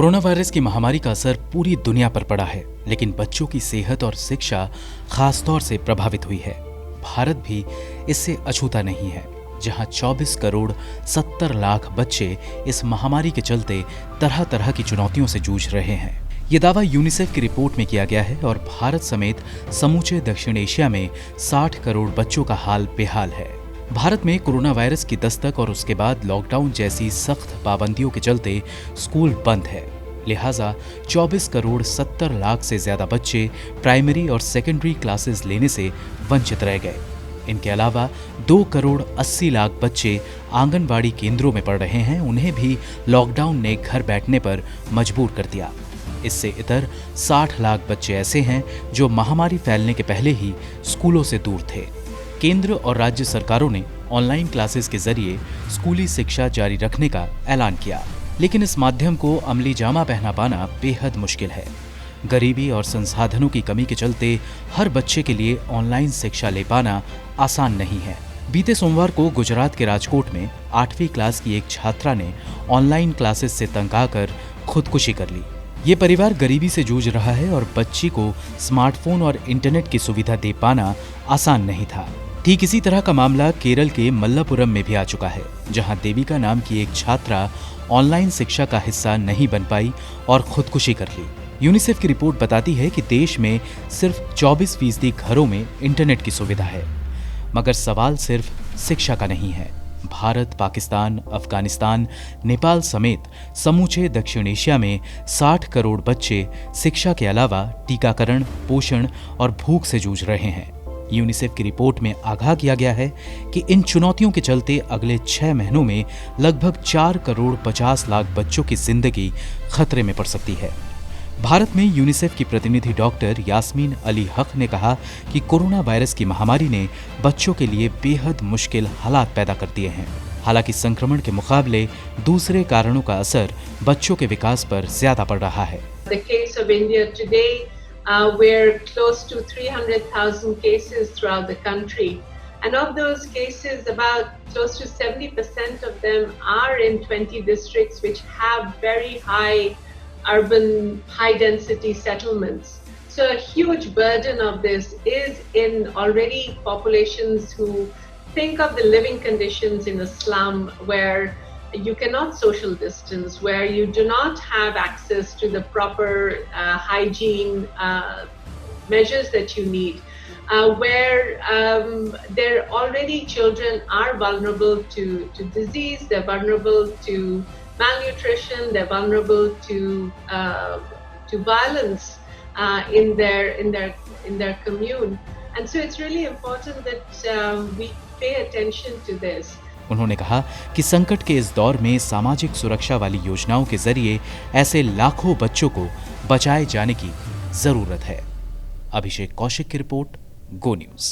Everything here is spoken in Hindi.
कोरोना वायरस की महामारी का असर पूरी दुनिया पर पड़ा है, लेकिन बच्चों की सेहत और शिक्षा खास तौर से प्रभावित हुई है। भारत भी इससे अछूता नहीं है, जहां 24 करोड़ 70 लाख बच्चे इस महामारी के चलते तरह तरह की चुनौतियों से जूझ रहे हैं। ये दावा यूनिसेफ की रिपोर्ट में किया गया है और भारत समेत समूचे दक्षिण एशिया में 60 करोड़ बच्चों का हाल बेहाल है। भारत में कोरोना वायरस की दस्तक और उसके बाद लॉकडाउन जैसी सख्त पाबंदियों के चलते स्कूल बंद है। लिहाजा 24 करोड़ 70 लाख से ज्यादा बच्चे प्राइमरी और सेकेंडरी क्लासेस लेने से वंचित रह गए। इनके अलावा 2 करोड़ 80 लाख बच्चे आंगनबाड़ी केंद्रों में पढ़ रहे हैं, उन्हें भी लॉकडाउन ने घर बैठने पर मजबूर कर दिया। इससे इतर 60 लाख बच्चे ऐसे हैं जो महामारी फैलने के पहले ही स्कूलों से दूर थे। केंद्र और राज्य सरकारों ने ऑनलाइन क्लासेस के जरिए स्कूली शिक्षा जारी रखने का ऐलान किया, लेकिन इस माध्यम को अमली जामा पहना पाना बेहद मुश्किल है। गरीबी और संसाधनों की कमी के चलते हर बच्चे के लिए ऑनलाइन शिक्षा ले पाना आसान नहीं है। बीते सोमवार को गुजरात के राजकोट में 8वीं क्लास की एक छात्रा ने ऑनलाइन क्लासेस से तंग आकर खुदकुशी कर ली। ये परिवार गरीबी से जूझ रहा है और बच्ची को स्मार्टफोन और इंटरनेट की सुविधा दे पाना आसान नहीं था। ठीक इसी तरह का मामला केरल के मल्लापुरम में भी आ चुका है, जहां देविका नाम की एक छात्रा ऑनलाइन शिक्षा का हिस्सा नहीं बन पाई और खुदकुशी कर ली। यूनिसेफ की रिपोर्ट बताती है कि देश में सिर्फ 24% घरों में इंटरनेट की सुविधा है, मगर सवाल सिर्फ शिक्षा का नहीं है। भारत, पाकिस्तान, अफगानिस्तान, नेपाल समेत समूचे दक्षिण एशिया में 60 करोड़ बच्चे शिक्षा के अलावा टीकाकरण, पोषण और भूख से जूझ रहे हैं। यूनिसेफ की रिपोर्ट में आगाह किया गया है कि इन चुनौतियों के चलते अगले 6 महीनों में लगभग 4 करोड़ 50 लाख बच्चों की जिंदगी खतरे में पड़ सकती है। भारत में यूनिसेफ की प्रतिनिधि डॉक्टर यास्मीन अली हक ने कहा कि कोरोना वायरस की महामारी ने बच्चों के लिए बेहद मुश्किल हालात पैदा कर दिए हैं। हालांकि संक्रमण के मुकाबले दूसरे कारणों का असर बच्चों के विकास पर ज्यादा पड़ रहा है। We're close to 300,000 cases throughout the country, and of those cases, about close to 70% of them are in 20 districts which have very high urban, high-density settlements. So a huge burden of this is in already populations who think of the living conditions in a slum where you cannot social distance, where you do not have access to the proper hygiene measures that you need, where there already children are vulnerable to disease, they're vulnerable to malnutrition, they're vulnerable to violence in their commune, and so it's really important that we pay attention to this. उन्होंने कहा कि संकट के इस दौर में सामाजिक सुरक्षा वाली योजनाओं के जरिए ऐसे लाखों बच्चों को बचाए जाने की जरूरत है। अभिषेक कौशिक की रिपोर्ट, गो न्यूज़।